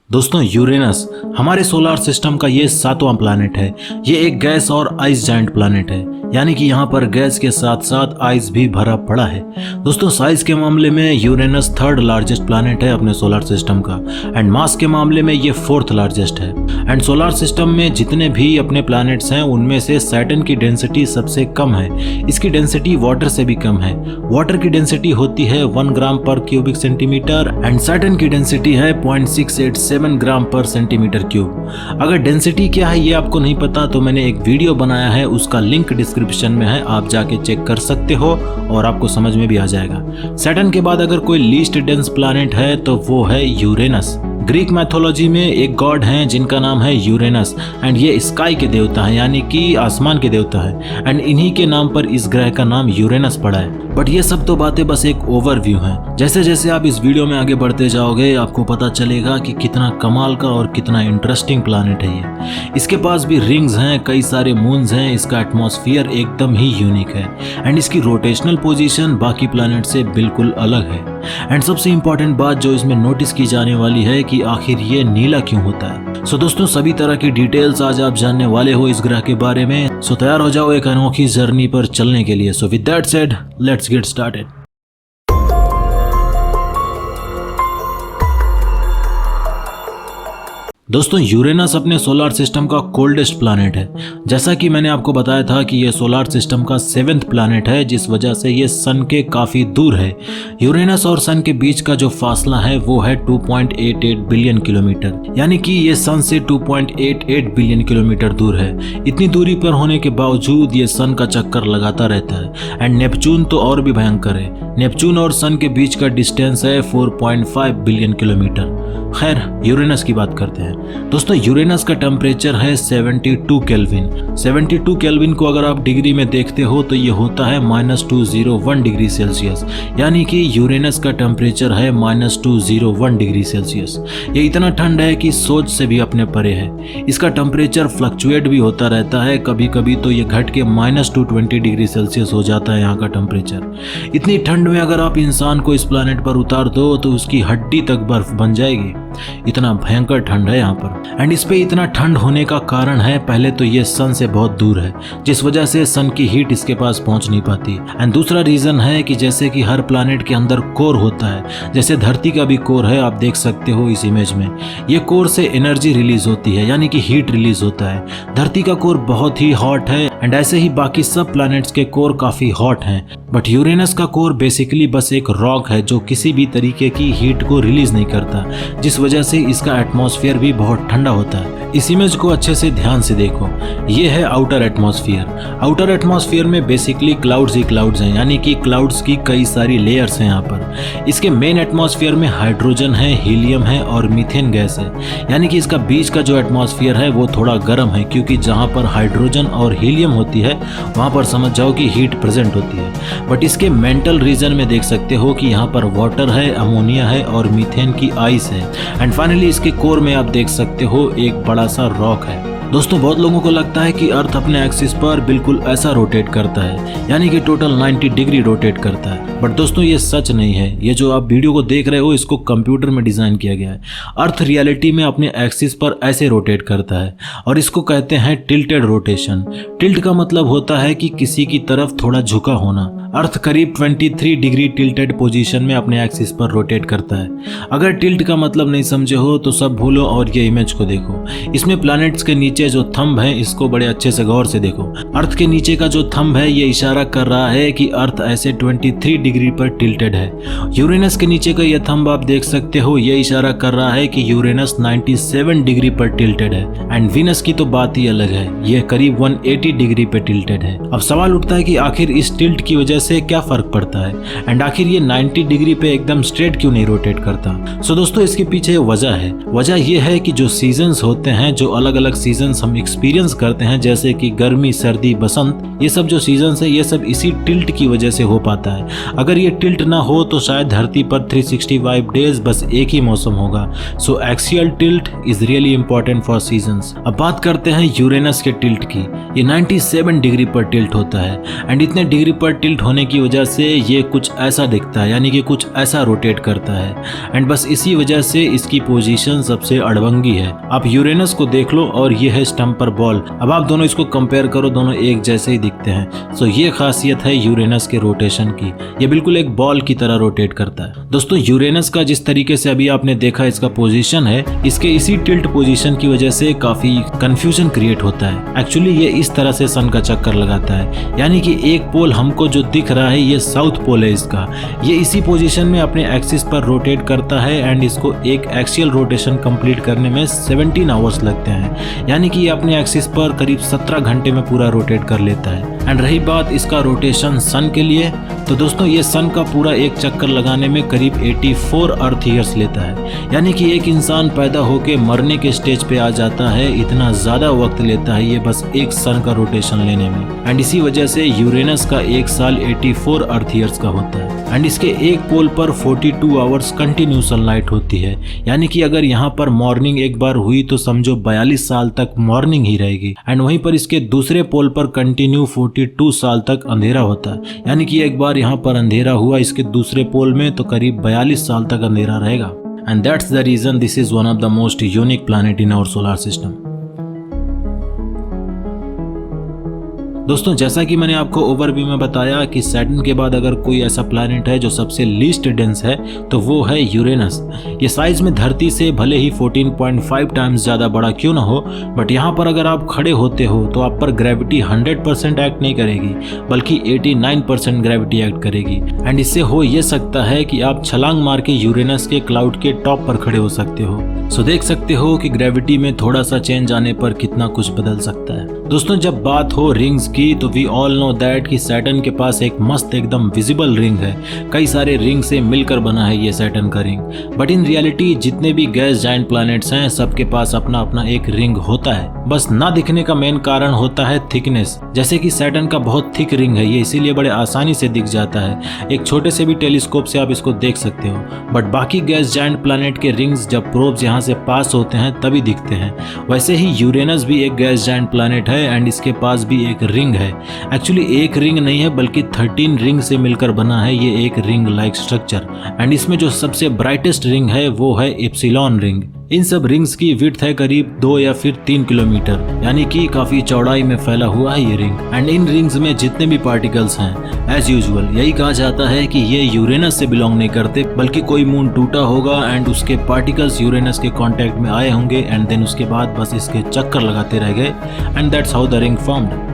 दोस्तों यूरेनस हमारे solar system का ये 7वां प्लैनेट है। ये एक गैस और आइस जाइंट प्लैनेट है, यानी कि यहाँ पर गैस के साथ साथ आइस भी भरा पड़ा है। दोस्तों साइज के मामले में यूरेनस 3rd लार्जेस्ट प्लैनेट है अपने सोलर सिस्टम का, एंड मास के मामले में ये 4th लार्जेस्ट है। एंड सोलर सिस्टम में जितने भी अपने प्लैनेट्स हैं उनमें से सैटर्न की डेंसिटी सबसे कम है। इसकी डेंसिटी वाटर से भी कम है। वाटर की डेंसिटी होती है 1 ग्राम पर क्यूबिक सेंटीमीटर एंड सैटर्न की डेंसिटी है 0.687 ग्राम पर सेंटीमीटर क्यूब। अगर डेंसिटी क्या है ये आपको नहीं पता तो मैंने एक वीडियो बनाया है, उसका लिंक डिस्क्रिप्शन में है, आप जाके चेक कर सकते हो और आपको समझ में भी आ जाएगा। सैटर्न के बाद अगर कोई लीस्ट डेंस प्लैनेट है तो वो है यूरेनस। ग्रीक मैथोलॉजी में एक गॉड हैं जिनका नाम है यूरेनस एंड ये स्काई के देवता हैं, यानी कि आसमान के देवता है, एंड इन्हीं के नाम पर इस ग्रह का नाम यूरेनस पड़ा है। बट ये सब तो बातें बस एक ओवरव्यू है। जैसे जैसे आप इस वीडियो में आगे बढ़ते जाओगे आपको पता चलेगा कि कितना कमाल का और कितना इंटरेस्टिंग प्लैनेट है ये। इसके पास भी रिंग्स हैं, कई सारे मून्स हैं, इसका एटमॉस्फेयर एकदम ही यूनिक है एंड इसकी रोटेशनल पोजीशन बाकी प्लैनेट से बिल्कुल अलग है। एंड सबसे इंपॉर्टेंट बात जो इसमें नोटिस की जाने वाली है कि आखिर ये नीला क्यों होता है। सो दोस्तों सभी तरह की डिटेल्स आज आप जानने वाले हो इस ग्रह के बारे में। सो तैयार हो जाओ एक अनोखी जर्नी पर चलने के लिए। So with that said let's get started. दोस्तों यूरेनस अपने सोलर सिस्टम का कोल्डेस्ट प्लैनेट है। जैसा कि मैंने आपको बताया था कि ये सोलर सिस्टम का 7th प्लैनेट है, जिस वजह से ये सन के काफ़ी दूर है। यूरेनस और सन के बीच का जो फासला है वो है 2.88 बिलियन किलोमीटर, यानी कि ये सन से 2.88 बिलियन किलोमीटर दूर है। इतनी दूरी पर होने के बावजूद ये सन का चक्कर लगाता रहता है। एंड नेपच्यून तो और भी भयंकर है। नेपच्यून और सन के बीच का डिस्टेंस है 4.5 बिलियन किलोमीटर। खैर यूरेनस की बात करते हैं। दोस्तों यूरेनस का टेम्परेचर है 72 केल्विन। 72 केल्विन को अगर आप डिग्री में देखते हो तो ये होता है -201 डिग्री सेल्सियस, यानी कि यूरेनस का टेम्परेचर है -201 डिग्री सेल्सियस। ये इतना ठंड है कि सोच से भी अपने परे है। इसका टेम्परेचर फ्लक्चुएट भी होता रहता है, कभी कभी तो ये घट के -220 डिग्री सेल्सियस हो जाता है यहाँ का टेम्परेचर। इतनी ठंड में अगर आप इंसान को इस प्लैनेट पर उतार दो तो उसकी हड्डी तक बर्फ बन जाएगी। इतना भयंकर ठंड है यहाँ पर। एंड इस पे इतना ठंड होने का कारण है, पहले तो ये सन से बहुत दूर है, जिस वजह से सन की हीट इसके पास पहुंच नहीं पाती। एंड दूसरा रीजन है कि जैसे कि हर प्लैनेट के अंदर कोर होता है, जैसे धरती का भी कोर है, आप देख सकते हो इस इमेज में। ये कोर से एनर्जी रिलीज होती है, यानी कि हीट रिलीज होता है। धरती का कोर बहुत ही हॉट है एंड ऐसे ही बाकी सब प्लैनेट्स के कोर काफी हॉट हैं। बट यूरेनस का कोर बेसिकली बस एक रॉक है जो किसी भी तरीके की हीट को रिलीज नहीं करता, जिस वजह से इसका एटमॉस्फेयर भी बहुत ठंडा होता है। इस इमेज को अच्छे से ध्यान से देखो, ये है आउटर एटमॉस्फेयर। आउटर एटमॉस्फेयर में बेसिकली क्लाउड्स ही क्लाउड्स हैं, यानी कि क्लाउड्स की कई सारी लेयर्स हैं यहाँ पर। इसके मेन एटमॉस्फेयर में हाइड्रोजन है, हीलियम है और मीथेन गैस है, यानी कि इसका बीच का जो एटमॉस्फेयर है वो थोड़ा गर्म है, क्योंकि जहाँ पर हाइड्रोजन और हीलियम होती है वहाँ पर समझ जाओ कि हीट प्रेजेंट होती है। बट इसके मेंटल रीजन में देख सकते हो कि यहाँ पर वाटर है, अमोनिया है और मीथेन की आइस है। एंड फाइनली इसके कोर में आप देख सकते हो एक बड़ा सा रॉक है। दोस्तों बहुत लोगों को लगता है कि अर्थ अपने एक्सिस पर बिल्कुल ऐसा रोटेट करता है, यानी कि टोटल 90 डिग्री रोटेट करता है। बट दोस्तों ये सच नहीं है। ये जो आप वीडियो को देख रहे हो इसको कंप्यूटर में डिजाइन किया गया है। अर्थ रियलिटी में अपने एक्सिस पर ऐसे रोटेट करता है और इसको कहते हैं टिल्टेड रोटेशन। टिल्ट का मतलब होता है कि किसी की तरफ थोड़ा झुका होना। अर्थ करीब 23 डिग्री टिल्टेड पोजीशन में अपने एक्सिस पर रोटेट करता है। अगर टिल्ट का मतलब नहीं समझे हो तो सब भूलो और ये इमेज को देखो। इसमें प्लैनेट्स के नीचे जो थंब है इसको बड़े अच्छे से गौर से देखो। अर्थ के नीचे का जो थंब है ये इशारा कर रहा है कि अर्थ ऐसे 23 डिग्री पर टिल्टेड है। यूरेनस के नीचे का ये थंब आप देख सकते हो, ये इशारा कर रहा है कि यूरेनस 97 डिग्री पर टिल्टेड है। एंड वीनस की तो बात ही अलग है, ये करीब 180 डिग्री पे टिल्टेड है। अब सवाल उठता है कि आखिर इस टिल्ट की वजह से क्या फर्क पड़ता है एंड आखिर ये 90 डिग्री पे एकदम स्ट्रेट क्यों नहीं रोटेट करता। सो दोस्तों इसके पीछे वजह है। वजह ये है कि जो सीजन्स होते हैं, जो अलग अलग सीजन सीजन्स हम एक्सपीरियंस करते हैं, जैसे कि गर्मी, सर्दी, बसंत, ये सब जो सीजन्स है ये सब इसी टिल्ट की वजह से हो पाता है। अगर ये टिल्ट ना हो तो शायद धरती पर 365 डेज बस एक ही मौसम होगा। So axial tilt is really important for seasons. अब बात करते हैं यूरेनस के टिल्ट की। ये 97 डिग्री पर टिल्ट होता है एंड इतने डिग्री पर टिल्ट होने की वजह से ये कुछ ऐसा दिखता है, यानी कि कुछ ऐसा रोटेट करता है एंड बस इसी वजह से इसकी पोजीशन सबसे अड़भंगी है। आप यूरेनस को देख लो और ये है स्टम्पर बॉल। अब आप दोनों इसको कंपेयर करो, दोनों एक जैसे ही दिखते हैं। सो ये खासियत है यूरेनस के रोटेशन की, ये बिल्कुल एक बॉल की तरह रोटेट करता है। दोस्तों यूरेनस का जिस तरीके से अभी आपने देखा इसका पोजीशन है, इसके इसी टिल्ट पोजीशन की वजह से काफी कंफ्यूजन क्रिएट होता है। एक्चुअली ये इस तरह से सन का चक्कर लगाता है, यानी कि एक पोल हमको जो दिख रहा है ये साउथ पोल है इसका, ये इसी पोजीशन में अपने एक्सिस पर रोटेट करता है एंड इसको एक एक्सियल रोटेशन कंप्लीट करने में 17 आवर्स लगते हैं, यानी कि ये अपने एक्सिस पर करीब 17 घंटे में पूरा रोटेट कर लेता है। एंड रही बात इसका रोटेशन सन के लिए, तो दोस्तों ये सन का पूरा एक चक्कर लगाने में करीब 84 अर्थ ईयर्स लेता है, यानी कि एक इंसान पैदा होके मरने के स्टेज पे आ जाता है, इतना ज्यादा वक्त लेता है ये बस एक सन का रोटेशन लेने में। एंड इसी वजह से यूरेनस का एक साल 84 अर्थ ईयर्स का होता है एंड इसके एक पोल पर 42 आवर्स कंटिन्यू सनलाइट होती है, यानी कि अगर यहाँ पर मॉर्निंग एक बार हुई तो समझो 42 साल तक मॉर्निंग ही रहेगी। एंड वहीं पर इसके दूसरे पोल पर कंटिन्यू 42 साल तक अंधेरा होता है, यानी कि एक बार यहाँ पर अंधेरा हुआ इसके दूसरे पोल में तो करीब 42 साल तक अंधेरा रहेगा। And that's the reason this is one of the most unique planet in our solar system. दोस्तों जैसा कि मैंने आपको ओवरव्यू में बताया कि सैटर्न के बाद अगर कोई ऐसा प्लैनेट है जो सबसे लीस्ट डेंस है तो वो है यूरेनस। ये साइज में धरती से भले ही 14.5 टाइम्स ज़्यादा बड़ा क्यों ना हो, बट यहाँ पर अगर आप खड़े होते हो तो आप पर ग्रेविटी 100% एक्ट नहीं करेगी, बल्कि 89% ग्रेविटी एक्ट करेगी। एंड इससे हो ये सकता है कि आप छलांग मार के यूरेनस के क्लाउड के टॉप पर खड़े हो सकते हो। सो देख सकते हो कि ग्रेविटी में थोड़ा सा चेंज आने पर कितना कुछ बदल सकता है। दोस्तों जब बात हो रिंग्स की तो वी ऑल नो दैट कि सैटर्न के पास एक मस्त एकदम विजिबल रिंग है, कई सारे रिंग से मिलकर बना है ये सैटर्न का रिंग। बट इन रियलिटी जितने भी गैस जायंट प्लैनेट्स हैं सबके पास अपना अपना एक रिंग होता है, बस ना दिखने का मेन कारण होता है थिकनेस। जैसे कि सैटर्न का बहुत थिक रिंग है, ये इसीलिए बड़े आसानी से दिख जाता है, एक छोटे से भी टेलीस्कोप से आप इसको देख सकते हो। बट बाकी गैस जायंट प्लैनेट के रिंग्स जब प्रोब्स यहाँ से पास होते हैं तभी दिखते हैं। वैसे ही यूरेनस भी एक गैस जायंट प्लैनेट है एंड इसके पास भी एक रिंग है। एक्चुअली एक रिंग नहीं है बल्कि 13 रिंग से मिलकर बना है ये एक रिंग लाइक स्ट्रक्चर। एंड इसमें जो सबसे ब्राइटेस्ट रिंग है वो है एप्सिलॉन रिंग। इन सब रिंग्स की विड्थ है करीब 2 या फिर 3 किलोमीटर, यानी कि काफी चौड़ाई में फैला हुआ है ये रिंग। एंड इन रिंग्स में जितने भी पार्टिकल्स हैं एज यूजुअल यही कहा जाता है कि ये यूरेनस से बिलोंग नहीं करते, बल्कि कोई मून टूटा होगा एंड उसके पार्टिकल्स यूरेनस के कांटेक्ट में आए होंगे एंड देन उसके बाद बस इसके चक्कर लगाते रह गए and that's how the ring formed.